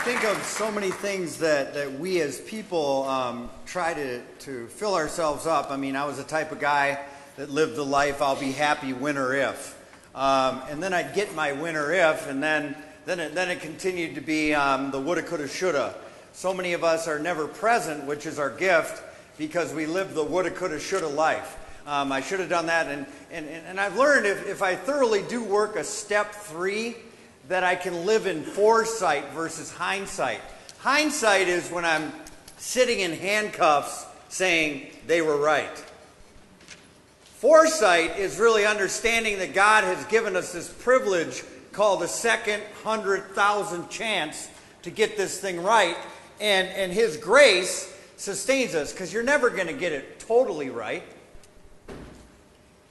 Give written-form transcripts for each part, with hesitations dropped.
think of so many things that we as people try to fill ourselves up. I mean, I was the type of guy that lived the life, I'll be happy when or if. And then I'd get my when or if, and then it continued to be the woulda, coulda, shoulda. So many of us are never present, which is our gift, because we live the woulda, coulda, shoulda life. I should have done that, and I've learned if I thoroughly do work a step 3, that I can live in foresight versus hindsight. Hindsight is when I'm sitting in handcuffs saying they were right. Foresight is really understanding that God has given us this privilege called a second 100,000 chance to get this thing right, and His grace sustains us, because you're never going to get it totally right.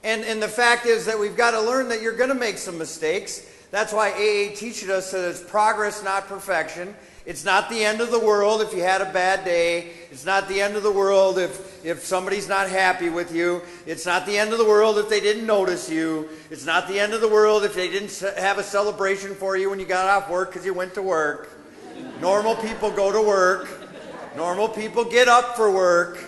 And the fact is that we've got to learn that you're going to make some mistakes. That's why AA teaches us that it's progress, not perfection. It's not the end of the world if you had a bad day. It's not the end of the world if somebody's not happy with you. It's not the end of the world if they didn't notice you. It's not the end of the world if they didn't have a celebration for you when you got off work because you went to work. Normal people go to work. Normal people get up for work.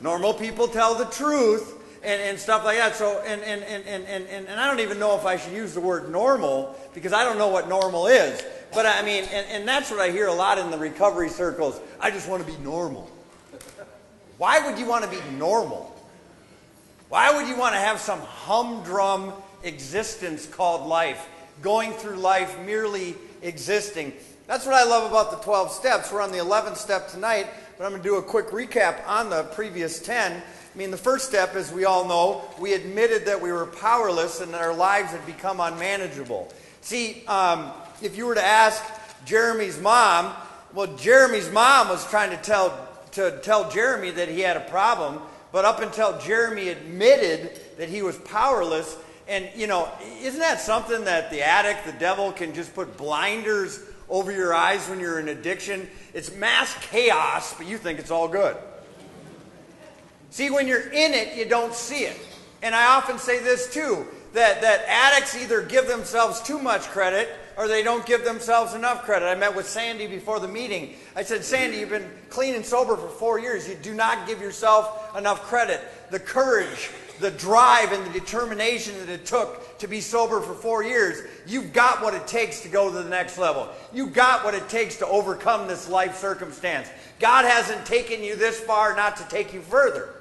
Normal people tell the truth. And stuff like that. So and I don't even know if I should use the word normal, because I don't know what normal is. But I mean, and that's what I hear a lot in the recovery circles. I just want to be normal. Why would you want to be normal? Why would you want to have some humdrum existence called life, going through life merely existing? That's what I love about the 12 steps. We're on the 11th step tonight, but I'm going to do a quick recap on the previous 10. I mean, the first step, as we all know, we admitted that we were powerless and that our lives had become unmanageable. See, if you were to ask Jeremy's mom, well, Jeremy's mom was trying to tell Jeremy that he had a problem, but up until Jeremy admitted that he was powerless, and, you know, isn't that something that the addict, the devil, can just put blinders over your eyes when you're in addiction? It's mass chaos, but you think it's all good. See, when you're in it, you don't see it. And I often say this too, that addicts either give themselves too much credit or they don't give themselves enough credit. I met with Sandy before the meeting. I said, Sandy, you've been clean and sober for 4 years. You do not give yourself enough credit. The courage, the drive, and the determination that it took to be sober for 4 years, you've got what it takes to go to the next level. You've got what it takes to overcome this life circumstance. God hasn't taken you this far not to take you further.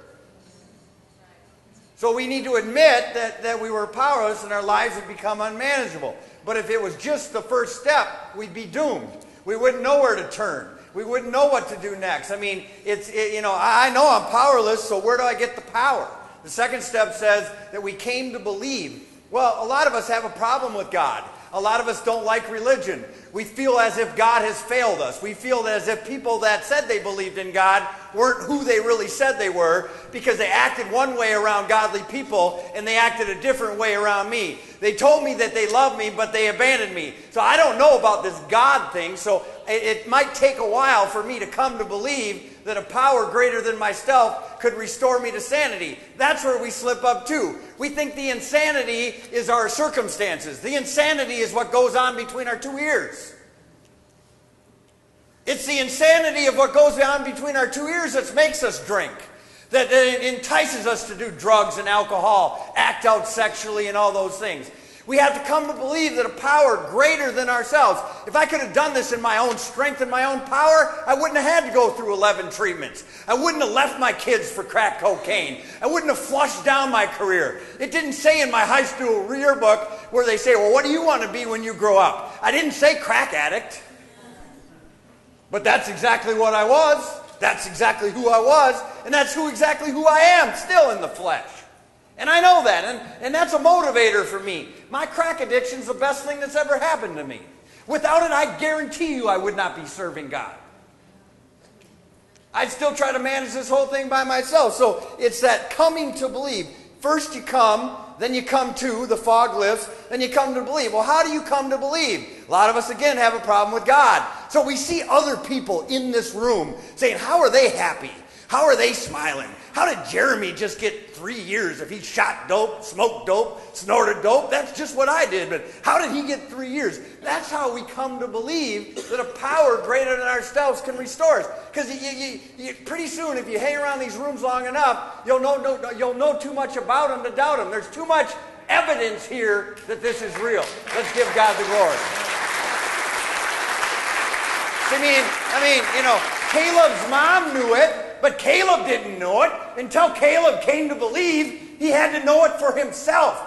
So we need to admit that we were powerless and our lives had become unmanageable. But if it was just the first step, we'd be doomed. We wouldn't know where to turn. We wouldn't know what to do next. I mean, I know I'm powerless, so where do I get the power? The second step says that we came to believe. Well, a lot of us have a problem with God. A lot of us don't like religion. We feel as if God has failed us. We feel as if people that said they believed in God weren't who they really said they were, because they acted one way around godly people and they acted a different way around me. They told me that they loved me, but they abandoned me. So I don't know about this God thing, so it might take a while for me to come to believe that a power greater than myself could restore me to sanity. That's where we slip up too. We think the insanity is our circumstances. The insanity is what goes on between our two ears. It's the insanity of what goes on between our two ears that makes us drink, that entices us to do drugs and alcohol, act out sexually and all those things. We have to come to believe that a power greater than ourselves. If I could have done this in my own strength and my own power, I wouldn't have had to go through 11 treatments. I wouldn't have left my kids for crack cocaine. I wouldn't have flushed down my career. It didn't say in my high school yearbook where they say, well, what do you want to be when you grow up? I didn't say crack addict. But that's exactly what I was. That's exactly who I was. And that's exactly who I am, still in the flesh. And I know that, and that's a motivator for me. My crack addiction's the best thing that's ever happened to me. Without it, I guarantee you I would not be serving God. I'd still try to manage this whole thing by myself. So it's that coming to believe. First you come, then you come to, the fog lifts, then you come to believe. Well, how do you come to believe? A lot of us, again, have a problem with God. So we see other people in this room saying, how are they happy? How are they smiling? How did Jeremy just get 3 years if he shot dope, smoked dope, snorted dope? That's just what I did, but how did he get 3 years? That's how we come to believe that a power greater than ourselves can restore us. Because pretty soon, if you hang around these rooms long enough, you'll know too much about him to doubt him. There's too much evidence here that this is real. Let's give God the glory. I mean, Caleb's mom knew it. But Caleb didn't know it. Until Caleb came to believe, he had to know it for himself.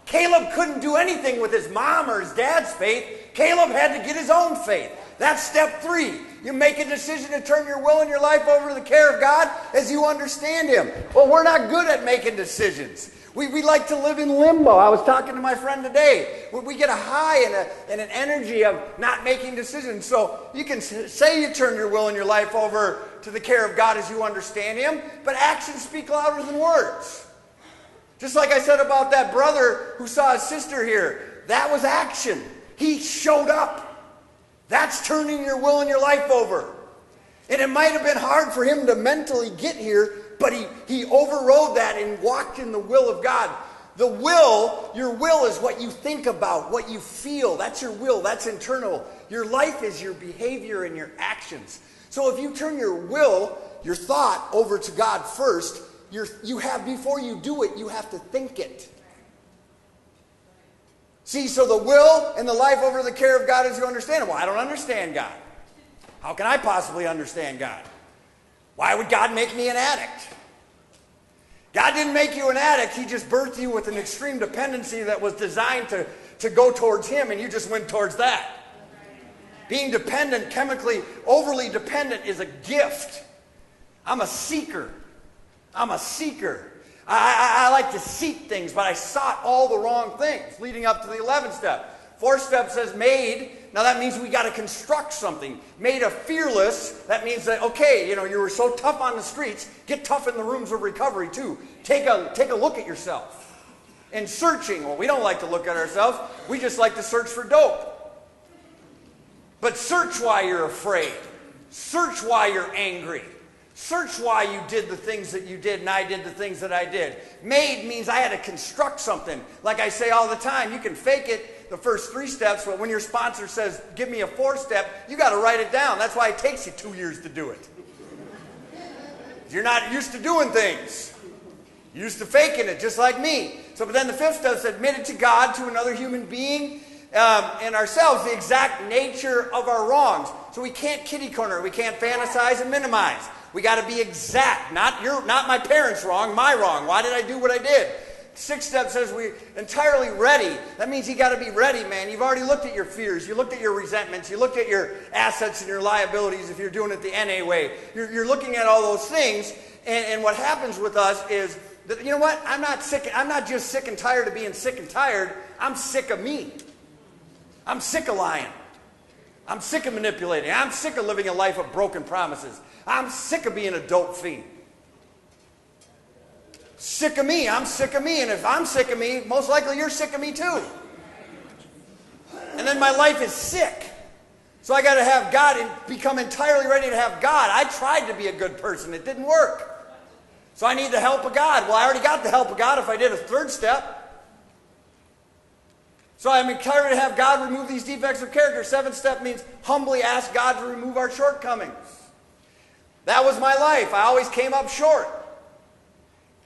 Caleb couldn't do anything with his mom or his dad's faith. Caleb had to get his own faith. That's step 3. You make a decision to turn your will and your life over to the care of God as you understand Him. Well, we're not good at making decisions. We like to live in limbo. I was talking to my friend today. We get a high and an energy of not making decisions. So you can say you turn your will and your life over to the care of God as you understand Him, but actions speak louder than words. Just like I said about that brother who saw his sister here. That was action. He showed up. That's turning your will and your life over. And it might have been hard for him to mentally get here, but he overrode that and walked in the will of God. The will, your will is what you think about, what you feel. That's your will. That's internal. Your life is your behavior and your actions. So if you turn your will, your thought, over to God first, before you do it, you have to think it. See, so the will and the life over to the care of God is you understand it. Well, I don't understand God. How can I possibly understand God? Why would God make me an addict? God didn't make you an addict. He just birthed you with an extreme dependency that was designed to go towards Him, and you just went towards that. Being dependent, chemically overly dependent, is a gift. I'm a seeker. I like to seek things, but I sought all the wrong things, leading up to the 11th step. 4th step says made. Now that means we got to construct something. Made a fearless. That means that, okay, you were so tough on the streets, get tough in the rooms of recovery too. Take a look at yourself. And searching, well, we don't like to look at ourselves. We just like to search for dope. But search why you're afraid. Search why you're angry. Search why you did the things that you did and I did the things that I did. Made means I had to construct something. Like I say all the time, you can fake it the first 3 steps, but when your sponsor says, give me a 4th step, you got to write it down. That's why it takes you 2 years to do it. You're not used to doing things. You're used to faking it, just like me. So, but then the 5th step is admitted to God, to another human being, and ourselves, the exact nature of our wrongs. So we can't kitty corner. We can't fantasize and minimize. We got to be exact. Not my parents' wrong, my wrong. Why did I do what I did? 6th step says we're entirely ready. That means you got to be ready, man. You've already looked at your fears. You looked at your resentments. You looked at your assets and your liabilities if you're doing it the NA way. You're looking at all those things. And what happens with us is that, you know what? I'm not just sick and tired of being sick and tired. I'm sick of me. I'm sick of lying. I'm sick of manipulating. I'm sick of living a life of broken promises. I'm sick of being a dope fiend. Sick of me. I'm sick of me. And if I'm sick of me, most likely you're sick of me too. And then my life is sick. So I got to have God and become entirely ready to have God. I tried to be a good person. It didn't work. So I need the help of God. Well, I already got the help of God if I did a 3rd step. So I'm encouraged to have God remove these defects of character. 7th step means humbly ask God to remove our shortcomings. That was my life. I always came up short.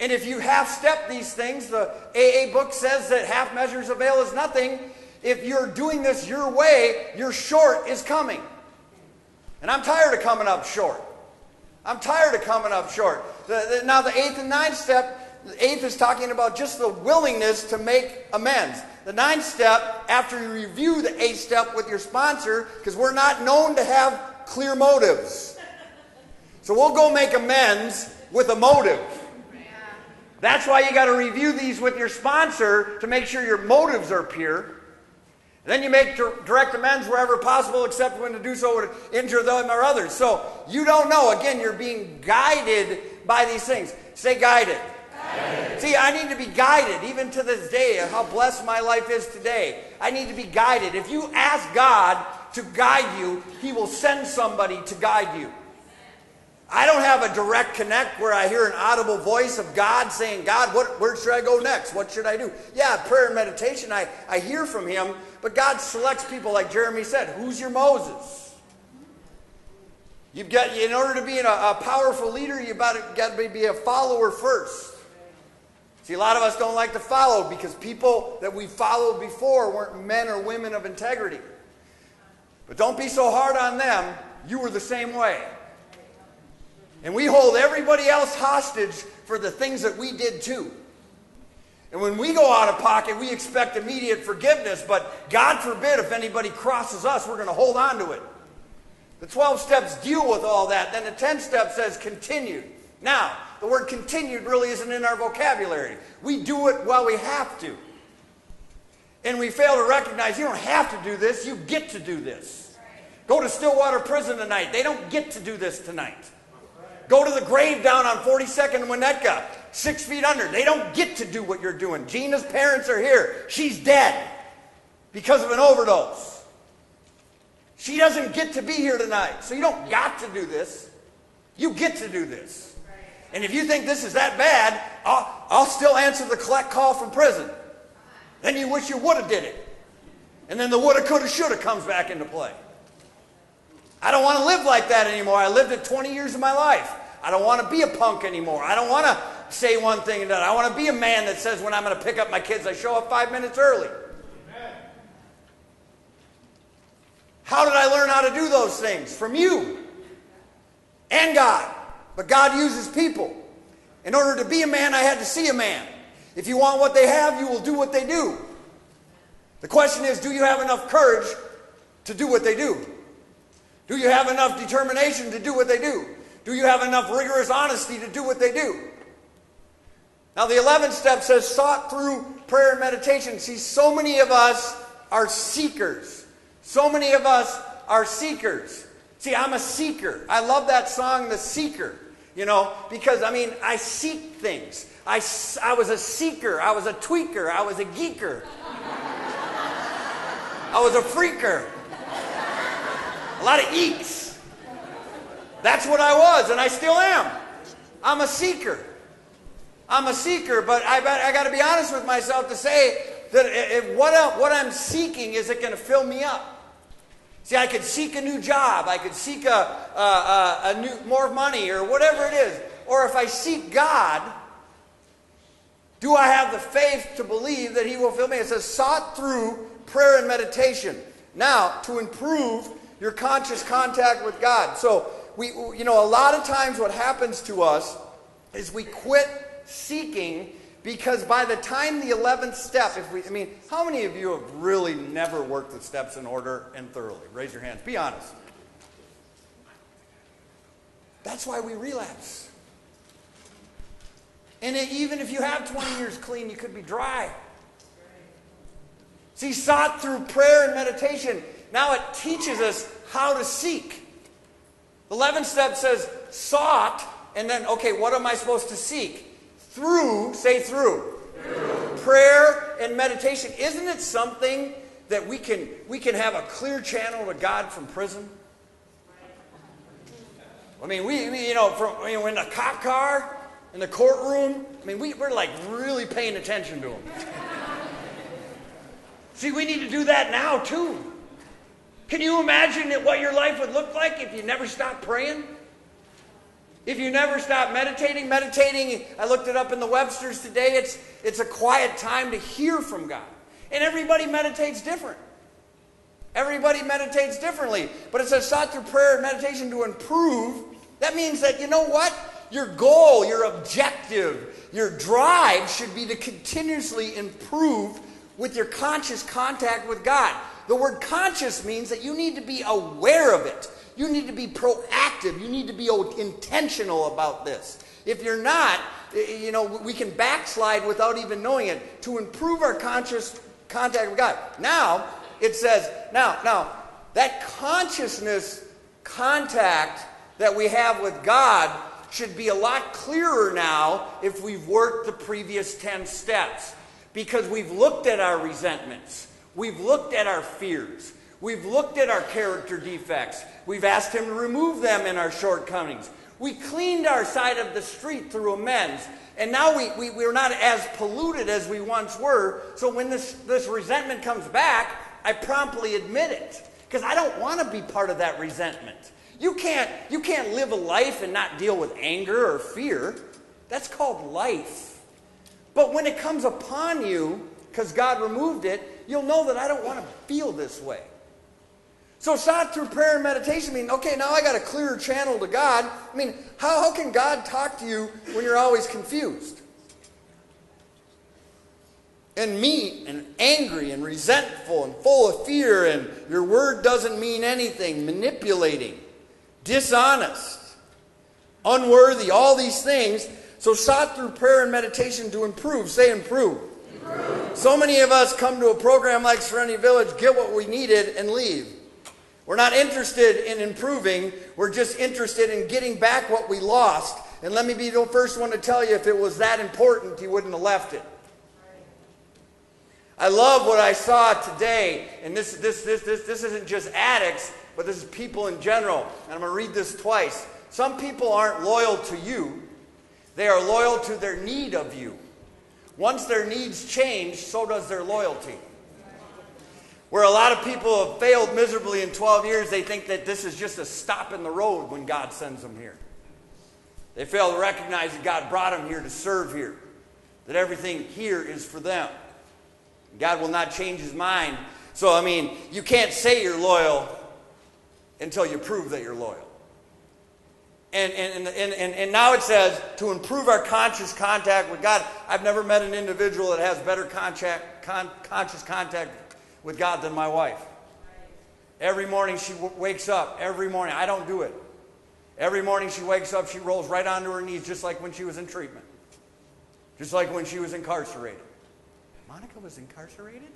And if you half-step these things, the AA book says that half measures avail is nothing. If you're doing this your way, your short is coming. And I'm tired of coming up short. I'm tired of coming up short. Now the 8th and 9th step, the 8th is talking about just the willingness to make amends. The 9th step, after you review the 8th step with your sponsor, because we're not known to have clear motives. So we'll go make amends with a motive. That's why you got to review these with your sponsor to make sure your motives are pure. And then you make direct amends wherever possible, except when to do so would injure them or others. So you don't know. Again, you're being guided by these things. Say guided. See, I need to be guided, even to this day, how blessed my life is today. I need to be guided. If you ask God to guide you, He will send somebody to guide you. I don't have a direct connect where I hear an audible voice of God saying, God, where should I go next? What should I do? Yeah, prayer and meditation, I hear from him, but God selects people like Jeremy said. Who's your Moses? In order to be a powerful leader, you've got to be a follower first. See, a lot of us don't like to follow because people that we followed before weren't men or women of integrity. But don't be so hard on them. You were the same way. And we hold everybody else hostage for the things that we did too. And when we go out of pocket, we expect immediate forgiveness, but God forbid if anybody crosses us, we're going to hold on to it. The 12 steps deal with all that. Then the 10th step says continued. Now, the word continued really isn't in our vocabulary. We do it while we have to. And we fail to recognize you don't have to do this, you get to do this. Go to Stillwater Prison tonight. They don't get to do this tonight. Go to the grave down on 42nd and Winnetka, 6 feet under. They don't get to do what you're doing. Gina's parents are here. She's dead because of an overdose. She doesn't get to be here tonight. So you don't got to do this. You get to do this. And if you think this is that bad, I'll still answer the collect call from prison. Then you wish you would have did it. And then the woulda, coulda, shoulda comes back into play. I don't want to live like that anymore. I lived it 20 years of my life. I don't want to be a punk anymore. I don't want to say one thing and another. I want to be a man that says when I'm going to pick up my kids, I show up 5 minutes early. Amen. How did I learn how to do those things? From you and God. But God uses people. In order to be a man, I had to see a man. If you want what they have, you will do what they do. The question is, do you have enough courage to do what they do? Do you have enough determination to do what they do? Do you have enough rigorous honesty to do what they do? Now the 11th step says sought through prayer and meditation. See, so many of us are seekers. So many of us are seekers. See, I'm a seeker. I love that song, The Seeker. Because, I seek things. I was a seeker. I was a tweaker. I was a geeker. I was a freaker. A lot of eeks. That's what I was, and I still am. I'm a seeker. I'm a seeker, but I got to be honest with myself to say that if what I'm seeking, is it going to fill me up? See, I could seek a new job. I could seek more money or whatever it is. Or if I seek God, do I have the faith to believe that he will fill me? It says sought through prayer and meditation. Now, to improve your conscious contact with God. So, a lot of times what happens to us is we quit seeking because by the time the 11th step, how many of you have really never worked the steps in order and thoroughly? Raise your hands. Be honest. That's why we relapse. And even if you have 20 years clean, you could be dry. See, sought through prayer and meditation. Now it teaches us how to seek. The 11th step says sought, and then, okay, what am I supposed to seek? Through, say through. Prayer and meditation. Isn't it something that we can have a clear channel to God from prison? We're in the cop car, in the courtroom, we're like really paying attention to him. See, we need to do that now too. Can you imagine what your life would look like if you never stopped praying? If you never stop meditating, I looked it up in the Webster's today, it's a quiet time to hear from God. And everybody meditates different. Everybody meditates differently. But it says sought through prayer and meditation to improve. That means that, you know what? Your goal, your objective, your drive should be to continuously improve with your conscious contact with God. The word conscious means that you need to be aware of it. You need to be proactive. You need to be intentional about this. If you're not, we can backslide without even knowing it. To improve our conscious contact with God. Now, it says, now, that consciousness contact that we have with God should be a lot clearer now if we've worked the previous 10 steps. Because we've looked at our resentments. We've looked at our fears. We've looked at our character defects. We've asked him to remove them in our shortcomings. We cleaned our side of the street through amends. And now we're not as polluted as we once were. So when this resentment comes back, I promptly admit it. Because I don't want to be part of that resentment. You can't live a life and not deal with anger or fear. That's called life. But when it comes upon you, because God removed it, you'll know that I don't want to feel this way. So sought through prayer and meditation, okay, now I got a clearer channel to God. How can God talk to you when you're always confused? And mean and angry and resentful and full of fear, and your word doesn't mean anything, manipulating, dishonest, unworthy, all these things. So sought through prayer and meditation to improve. Say improve. Improve. So many of us come to a program like Serenity Village, get what we needed, and leave. We're not interested in improving. We're just interested in getting back what we lost. And let me be the first one to tell you, if it was that important, you wouldn't have left it. I love what I saw today, and this isn't just addicts, but this is people in general. And I'm going to read this twice. Some people aren't loyal to you. They are loyal to their need of you. Once their needs change, so does their loyalty. Where a lot of people have failed miserably in 12 years, they think that this is just a stop in the road when God sends them here. They fail to recognize that God brought them here to serve here. That everything here is for them. God will not change his mind. So, you can't say you're loyal until you prove that you're loyal. And now it says to improve our conscious contact with God. I've never met an individual that has better conscious contact with God than my wife. Every morning she wakes up. Every morning. I don't do it. Every morning she wakes up, she rolls right onto her knees, just like when she was in treatment. Just like when she was incarcerated. Monica was incarcerated?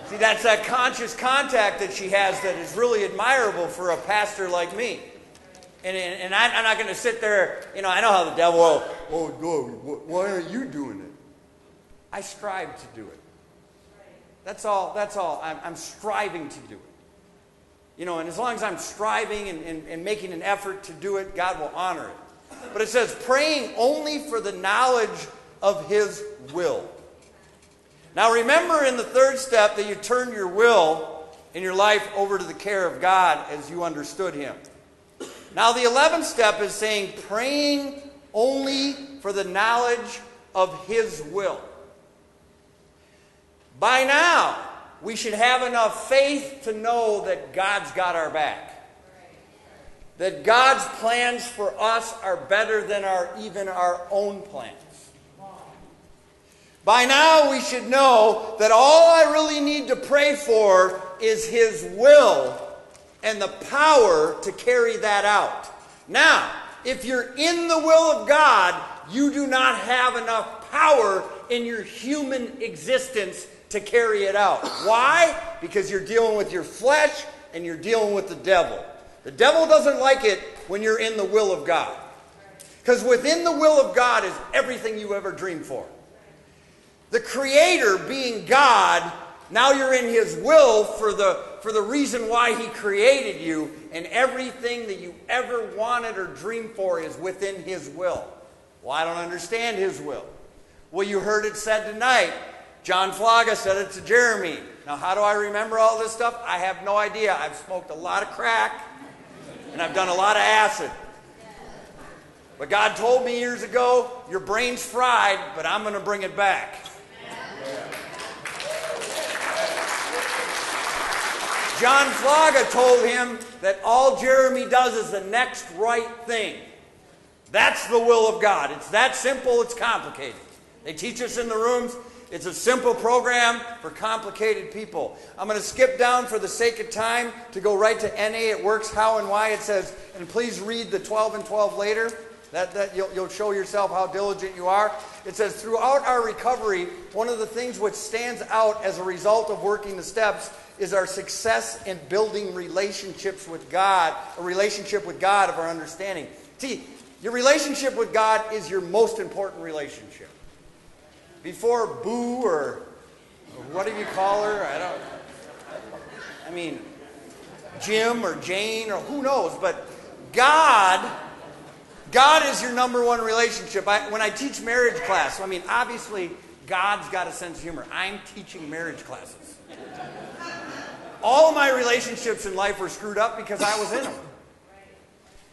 See, that's that conscious contact that she has that is really admirable for a pastor like me. And I'm not going to sit there, I know how the devil, why aren't you doing it? I strive to do it. That's all. I'm striving to do it. And as long as I'm striving and making an effort to do it, God will honor it. But it says, praying only for the knowledge of his will. Now remember in the third step that you turned your will in your life over to the care of God as you understood him. Now the 11th step is saying praying only for the knowledge of his will. By now, we should have enough faith to know that God's got our back. That God's plans for us are better than even our own plans. By now, we should know that all I really need to pray for is his will and the power to carry that out. Now, if you're in the will of God, you do not have enough power in your human existence to carry it out. Why? Because you're dealing with your flesh and you're dealing with the devil. The devil doesn't like it when you're in the will of God. Because within the will of God is everything you ever dreamed for. The Creator being God, now you're in his will for the reason why he created you, and everything that you ever wanted or dreamed for is within his will. Well, I don't understand his will. Well, you heard it said tonight. John Flaga said it to Jeremy. Now, how do I remember all this stuff? I have no idea. I've smoked a lot of crack, and I've done a lot of acid. But God told me years ago, your brain's fried, but I'm going to bring it back. John Flaga told him that all Jeremy does is the next right thing. That's the will of God. It's that simple, it's complicated. They teach us in the rooms. It's a simple program for complicated people. I'm going to skip down for the sake of time to go right to NA. It works how and why. It says, and please read the 12 and 12 later. That you'll show yourself how diligent you are. It says, throughout our recovery, one of the things which stands out as a result of working the steps is our success in building relationships with God, a relationship with God of our understanding. See, your relationship with God is your most important relationship. Before boo or What do you call her? I mean, Jim or Jane or who knows, but God is your number one relationship. When I teach marriage class, I mean, obviously, God's got a sense of humor. I'm teaching marriage classes. All of my relationships in life were screwed up because I was in them.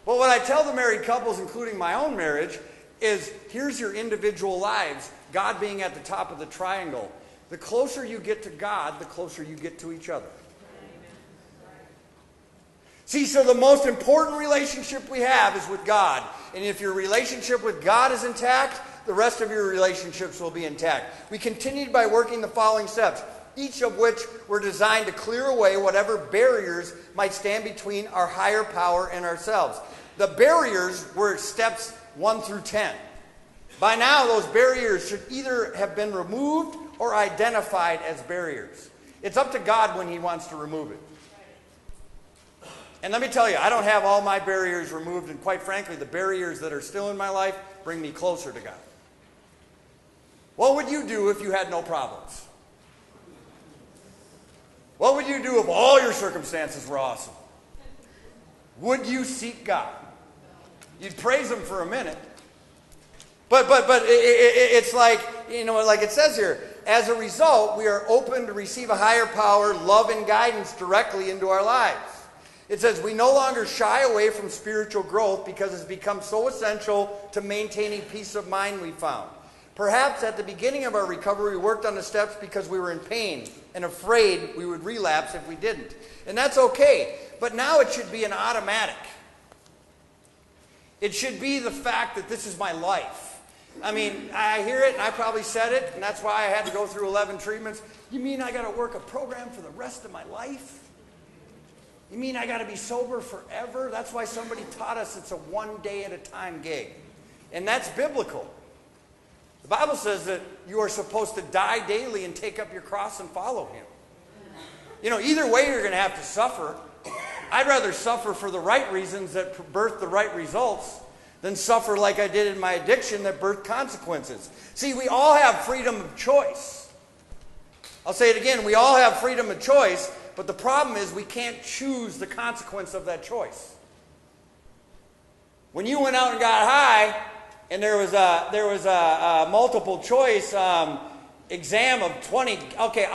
But what I tell the married couples, including my own marriage, is here's your individual lives, God being at the top of the triangle. The closer you get to God, the closer you get to each other. See, so the most important relationship we have is with God. And if your relationship with God is intact, the rest of your relationships will be intact. We continued by working the following steps, each of which were designed to clear away whatever barriers might stand between our higher power and ourselves. The barriers were steps 1 through 10. By now, those barriers should either have been removed or identified as barriers. It's up to God when He wants to remove it. And let me tell you, I don't have all my barriers removed, and quite frankly, the barriers that are still in my life bring me closer to God. What would you do if you had no problems? What would you do if all your circumstances were awesome? Would you seek God? You'd praise Him for a minute. But it's like, like it says here, as a result, we are open to receive a higher power, love, and guidance directly into our lives. It says we no longer shy away from spiritual growth because it's become so essential to maintaining peace of mind we found. Perhaps at the beginning of our recovery, we worked on the steps because we were in pain and afraid we would relapse if we didn't. And that's okay. But now it should be an automatic. It should be the fact that this is my life. I mean, I hear it, and I probably said it, and that's why I had to go through 11 treatments. You mean I got to work a program for the rest of my life? You mean I got to be sober forever? That's why somebody taught us it's a one-day-at-a-time gig. And that's biblical. The Bible says that you are supposed to die daily and take up your cross and follow Him. Either way you're going to have to suffer. I'd rather suffer for the right reasons that birth the right results than suffer like I did in my addiction that birthed consequences. See, we all have freedom of choice. I'll say it again. We all have freedom of choice, but the problem is we can't choose the consequence of that choice. When you went out and got high, and there was a multiple choice exam of 20. Okay,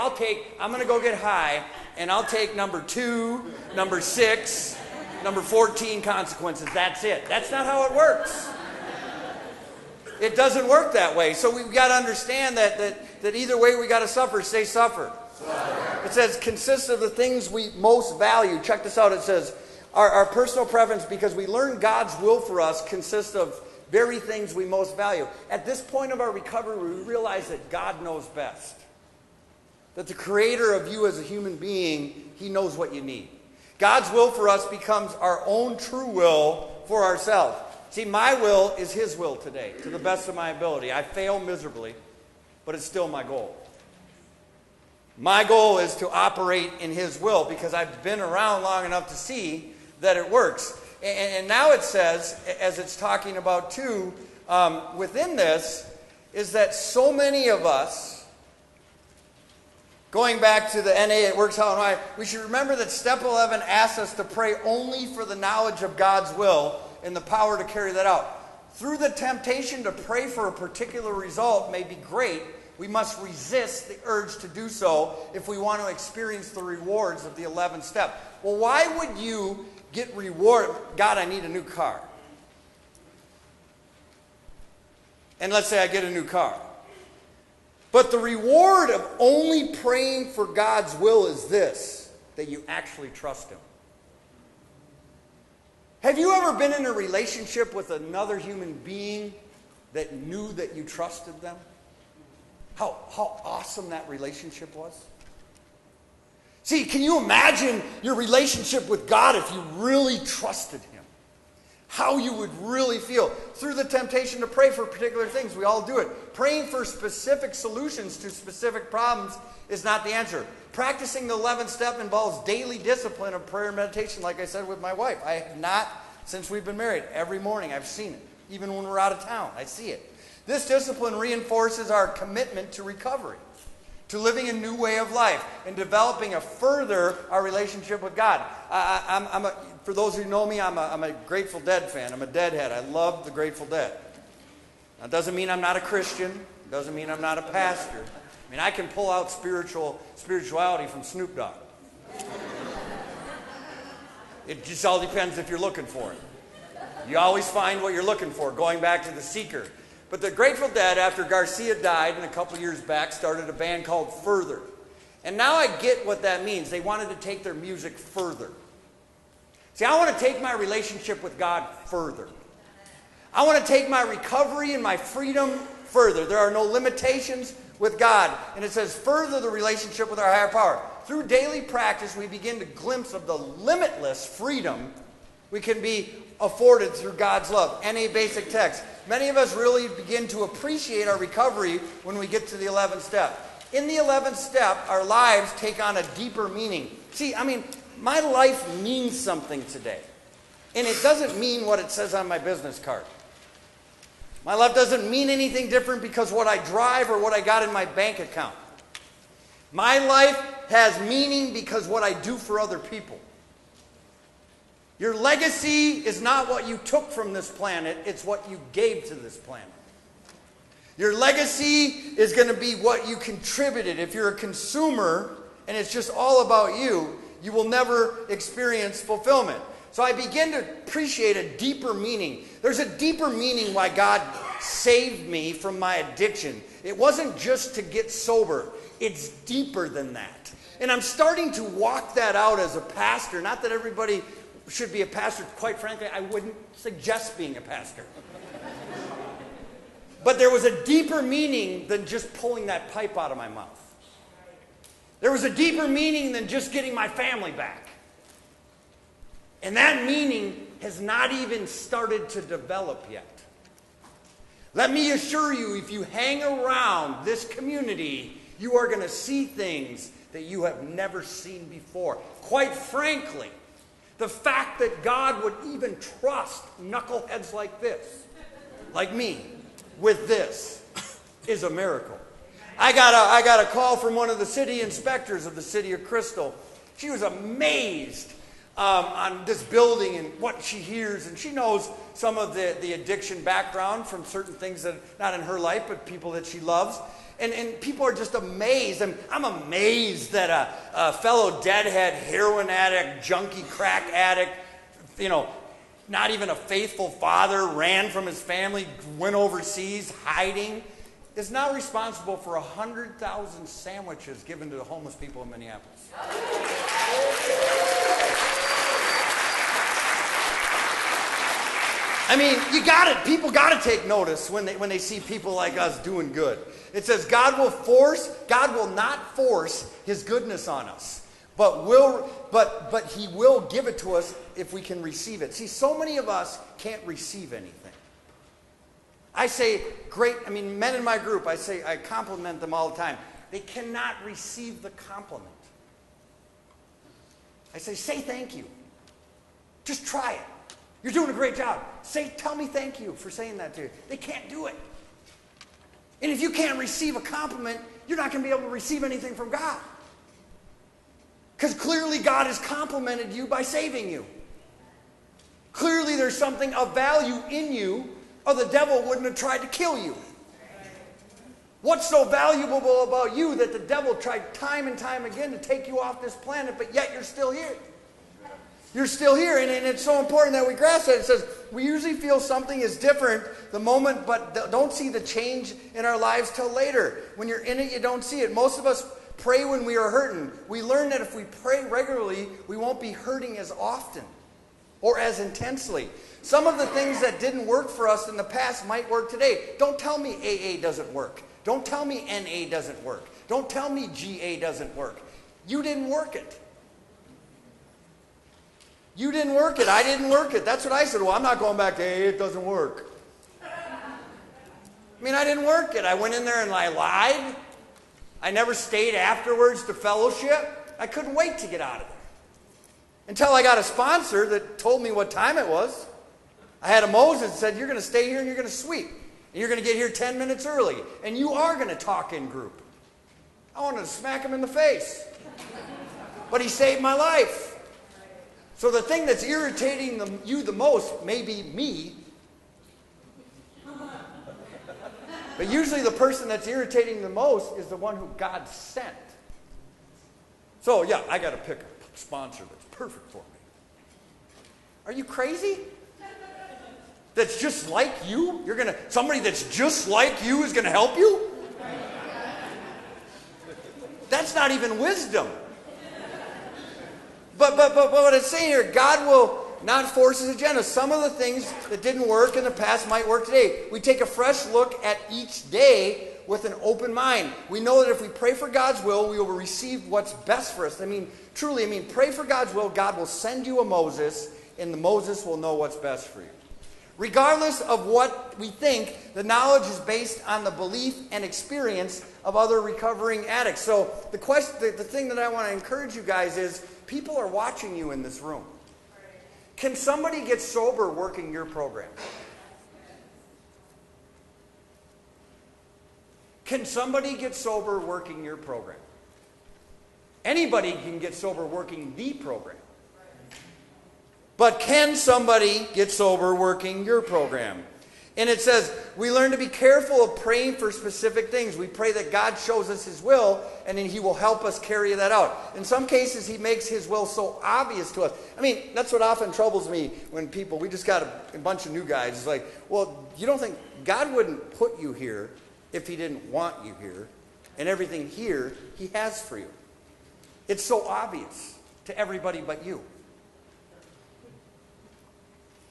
I'm going to go get high, and I'll take number 2, number 6, number 14 consequences. That's it. That's not how it works. It doesn't work that way. So we've got to understand that either way we got to suffer. Say suffer. It says consists of the things we most value. Check this out. It says our personal preference, because we learn God's will for us, consists of very things we most value. At this point of our recovery, we realize that God knows best. That the creator of you as a human being, He knows what you need. God's will for us becomes our own true will for ourselves. See, my will is His will today, to the best of my ability. I fail miserably, but it's still my goal. My goal is to operate in His will because I've been around long enough to see that it works. And now it says, as it's talking about too, within this, is that so many of us, going back to the NA, it works how and why, we should remember that step 11 asks us to pray only for the knowledge of God's will and the power to carry that out. Through the temptation to pray for a particular result may be great, we must resist the urge to do so if we want to experience the rewards of the 11th step. Well, why would you get reward? God, I need a new car. And let's say I get a new car. But the reward of only praying for God's will is this, that you actually trust Him. Have you ever been in a relationship with another human being that knew that you trusted them? How awesome that relationship was? See, can you imagine your relationship with God if you really trusted Him? How you would really feel. Through the temptation to pray for particular things, we all do it. Praying for specific solutions to specific problems is not the answer. Practicing the 11th step involves daily discipline of prayer and meditation, like I said with my wife. I have not, since we've been married, every morning I've seen it. Even when we're out of town, I see it. This discipline reinforces our commitment to recovery. to living a new way of life and developing further our relationship with God. For those who know me, I'm a Grateful Dead fan. I'm a Deadhead. I love the Grateful Dead. That doesn't mean I'm not a Christian. It doesn't mean I'm not a pastor. I mean, I can pull out spirituality from Snoop Dogg. It just all depends if you're looking for it. You always find what you're looking for, going back to the seeker. But the Grateful Dead, after Garcia died and a couple years back, started a band called Further. And now I get what that means. They wanted to take their music further. See, I want to take my relationship with God further. I want to take my recovery and my freedom further. There are no limitations with God. And it says further the relationship with our higher power. Through daily practice, we begin to glimpse of the limitless freedom we can be afforded through God's love. NA basic text. Many of us really begin to appreciate our recovery when we get to the 11th step. In the 11th step, our lives take on a deeper meaning. See, I mean, my life means something today. And it doesn't mean what it says on my business card. My life doesn't mean anything different because what I drive or what I got in my bank account. My life has meaning because what I do for other people. Your legacy is not what you took from this planet, it's what you gave to this planet. Your legacy is going to be what you contributed. If you're a consumer and it's just all about you, you will never experience fulfillment. So I begin to appreciate a deeper meaning. There's a deeper meaning why God saved me from my addiction. It wasn't just to get sober. It's deeper than that. And I'm starting to walk that out as a pastor. Not that everybody should be a pastor. Quite frankly, I wouldn't suggest being a pastor. But there was a deeper meaning than just pulling that pipe out of my mouth. There was a deeper meaning than just getting my family back. And that meaning has not even started to develop yet. Let me assure you, if you hang around this community, you are going to see things that you have never seen before. Quite frankly, the fact that God would even trust knuckleheads like this, like me, with this, is a miracle. I got a call from one of the city inspectors of the city of Crystal. She was amazed on this building and what she hears, and she knows some of the addiction background from certain things that, not in her life, but people that she loves. And people are just amazed. I'm amazed that a fellow deadhead, heroin addict, junkie, crack addict, not even a faithful father, ran from his family, went overseas, hiding, is now responsible for 100,000 sandwiches given to the homeless people in Minneapolis. I mean, you got it. People got to take notice when they see people like us doing good. It says God will not force his goodness on us, but he will give it to us if we can receive it. See, so many of us can't receive anything. I say, men in my group, I compliment them all the time. They cannot receive the compliment. I say thank you. Just try it. You're doing a great job. Tell me thank you for saying that to you. They can't do it. And if you can't receive a compliment, you're not going to be able to receive anything from God. Because clearly God has complimented you by saving you. Clearly there's something of value in you, or the devil wouldn't have tried to kill you. What's so valuable about you that the devil tried time and time again to take you off this planet, but yet you're still here? You're still here, and it's so important that we grasp that. It says we usually feel something is different the moment, but don't see the change in our lives till later. When you're in it, you don't see it. Most of us pray when we are hurting. We learn that if we pray regularly, we won't be hurting as often or as intensely. Some of the things that didn't work for us in the past might work today. Don't tell me AA doesn't work. Don't tell me NA doesn't work. Don't tell me GA doesn't work. You didn't work it. You didn't work it. I didn't work it. That's what I said. Well, I'm not going back to AA. It doesn't work. I didn't work it. I went in there and I lied. I never stayed afterwards to fellowship. I couldn't wait to get out of there. Until I got a sponsor that told me what time it was. I had a Moses that said, you're going to stay here and you're going to sweep. And you're going to get here 10 minutes early. And you are going to talk in group. I wanted to smack him in the face. But he saved my life. So the thing that's irritating you the most may be me. But usually the person that's irritating the most is the one who God sent. So yeah, I got to pick a sponsor that's perfect for me. Are you crazy? That's just like you? Somebody that's just like you is going to help you? That's not even wisdom. But what it's saying here, God will not force his agenda. Some of the things that didn't work in the past might work today. We take a fresh look at each day with an open mind. We know that if we pray for God's will, we will receive what's best for us. Truly, pray for God's will. God will send you a Moses, and the Moses will know what's best for you. Regardless of what we think, the knowledge is based on the belief and experience of other recovering addicts. So the thing that I want to encourage you guys is, people are watching you in this room. Can somebody get sober working your program? Can somebody get sober working your program? Anybody can get sober working the program. But can somebody get sober working your program? And it says, we learn to be careful of praying for specific things. We pray that God shows us his will, and then he will help us carry that out. In some cases, he makes his will so obvious to us. That's what often troubles me when we just got a bunch of new guys. It's like, well, you don't think God wouldn't put you here if he didn't want you here, and everything here he has for you. It's so obvious to everybody but you.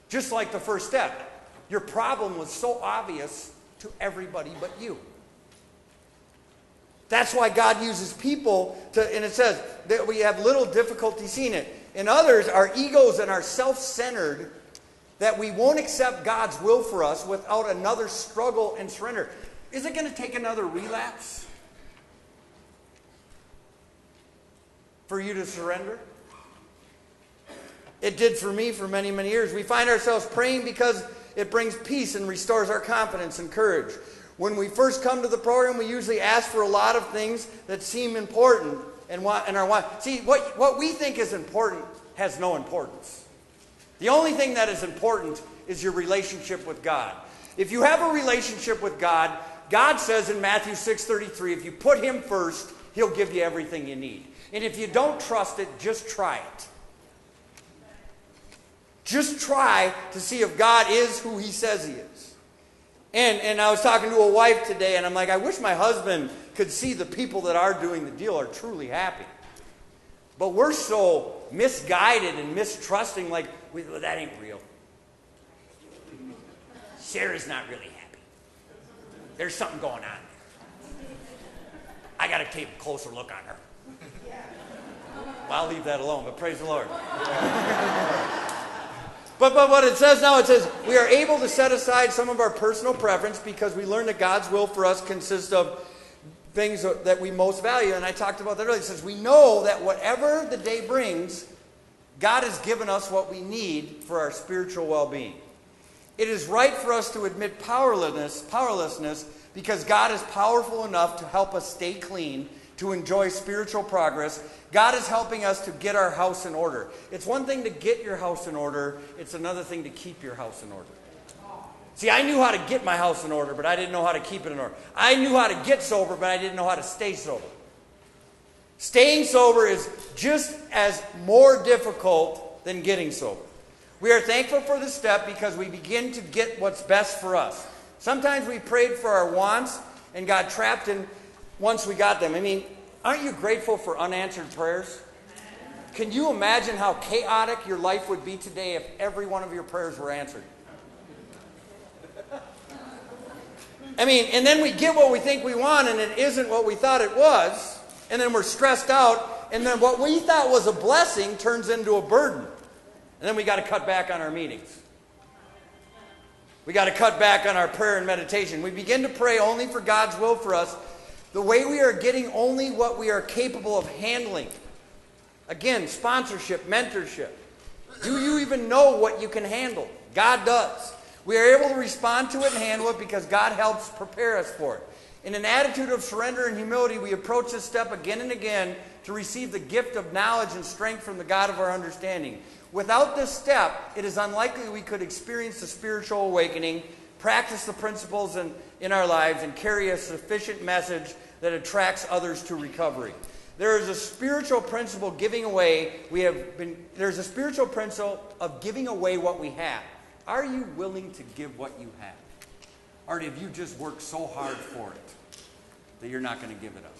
Just like the first step. Your problem was so obvious to everybody but you. That's why God uses people and it says that we have little difficulty seeing it. In others, our egos and our self-centered, that we won't accept God's will for us without another struggle and surrender. Is it going to take another relapse for you to surrender? It did for me for many, many years. We find ourselves praying because it brings peace and restores our confidence and courage. When we first come to the program, we usually ask for a lot of things that seem important and are want. See, what we think is important has no importance. The only thing that is important is your relationship with God. If you have a relationship with God, God says in Matthew 6:33, if you put him first, he'll give you everything you need. And if you don't trust it, just try it. Just try to see if God is who he says he is. And I was talking to a wife today, and I'm like, I wish my husband could see the people that are doing the deal are truly happy. But we're so misguided and mistrusting, like, well, that ain't real. Sarah's not really happy. There's something going on there. I got to take a closer look on her. Well, I'll leave that alone, but praise the Lord. But what it says now, it says, we are able to set aside some of our personal preference because we learn that God's will for us consists of things that we most value. And I talked about that earlier. It says, we know that whatever the day brings, God has given us what we need for our spiritual well-being. It is right for us to admit powerlessness because God is powerful enough to help us stay clean, to enjoy spiritual progress. God is helping us to get our house in order. It's one thing to get your house in order. It's another thing to keep your house in order. See, I knew how to get my house in order, but I didn't know how to keep it in order. I knew how to get sober, but I didn't know how to stay sober. Staying sober is just as more difficult than getting sober. We are thankful for this step because we begin to get what's best for us. Sometimes we prayed for our wants and got trapped in once we got them. Aren't you grateful for unanswered prayers? Can you imagine how chaotic your life would be today if every one of your prayers were answered? And then we get what we think we want and it isn't what we thought it was. And then we're stressed out. And then what we thought was a blessing turns into a burden. And then we got to cut back on our meetings. We got to cut back on our prayer and meditation. We begin to pray only for God's will for us, the way we are getting only what we are capable of handling. Again, sponsorship, mentorship. Do you even know what you can handle? God does. We are able to respond to it and handle it because God helps prepare us for it. In an attitude of surrender and humility, we approach this step again and again to receive the gift of knowledge and strength from the God of our understanding. Without this step, it is unlikely we could experience the spiritual awakening, practice the principles in our lives, and carry a sufficient message that attracts others to recovery. There is a spiritual principle giving away. There's a spiritual principle of giving away what we have. Are you willing to give what you have? Or have you just worked so hard for it that you're not going to give it up?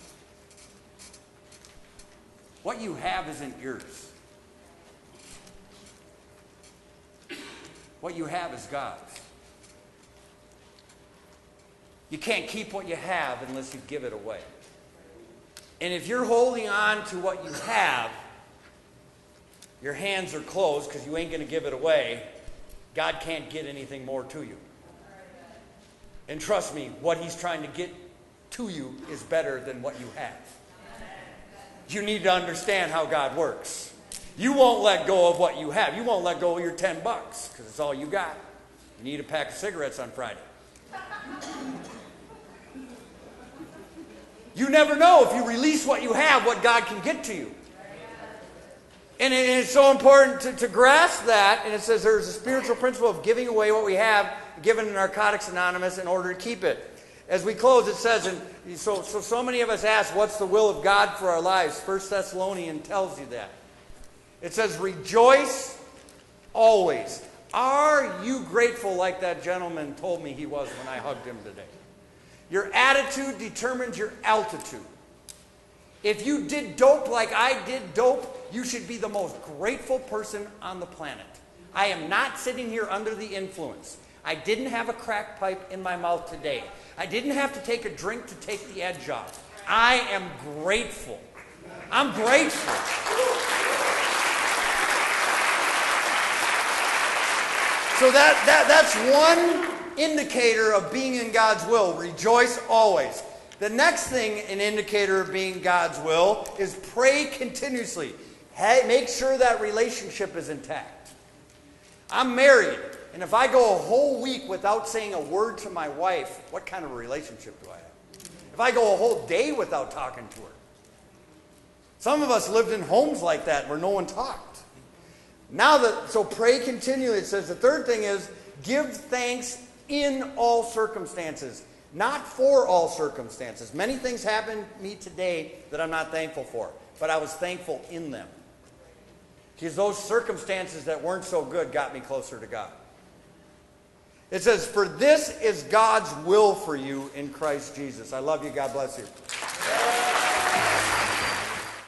What you have isn't yours. What you have is God's. You can't keep what you have unless you give it away. And if you're holding on to what you have, your hands are closed because you ain't going to give it away. God can't get anything more to you. And trust me, what He's trying to get to you is better than what you have. You need to understand how God works. You won't let go of what you have. You won't let go of your $10 because it's all you got. You need a pack of cigarettes on Friday. You never know if you release what you have, what God can get to you. And it's so important to grasp that. And it says there's a spiritual principle of giving away what we have, given to Narcotics Anonymous in order to keep it. As we close, it says, and so many of us ask, what's the will of God for our lives? 1 Thessalonians tells you that. It says, rejoice always. Are you grateful like that gentleman told me he was when I hugged him today? Your attitude determines your altitude. If you did dope like I did dope, you should be the most grateful person on the planet. I am not sitting here under the influence. I didn't have a crack pipe in my mouth today. I didn't have to take a drink to take the edge off. I am grateful. I'm grateful. So that's one indicator of being in God's will. Rejoice always. The next thing, an indicator of being God's will, is pray continuously. Make sure that relationship is intact. I'm married, and if I go a whole week without saying a word to my wife, what kind of a relationship do I have? If I go a whole day without talking to her. Some of us lived in homes like that where no one talked. So pray continually. It says the third thing is give thanks in all circumstances, not for all circumstances. Many things happened to me today that I'm not thankful for, but I was thankful in them. Because those circumstances that weren't so good got me closer to God. It says, for this is God's will for you in Christ Jesus. I love you. God bless you.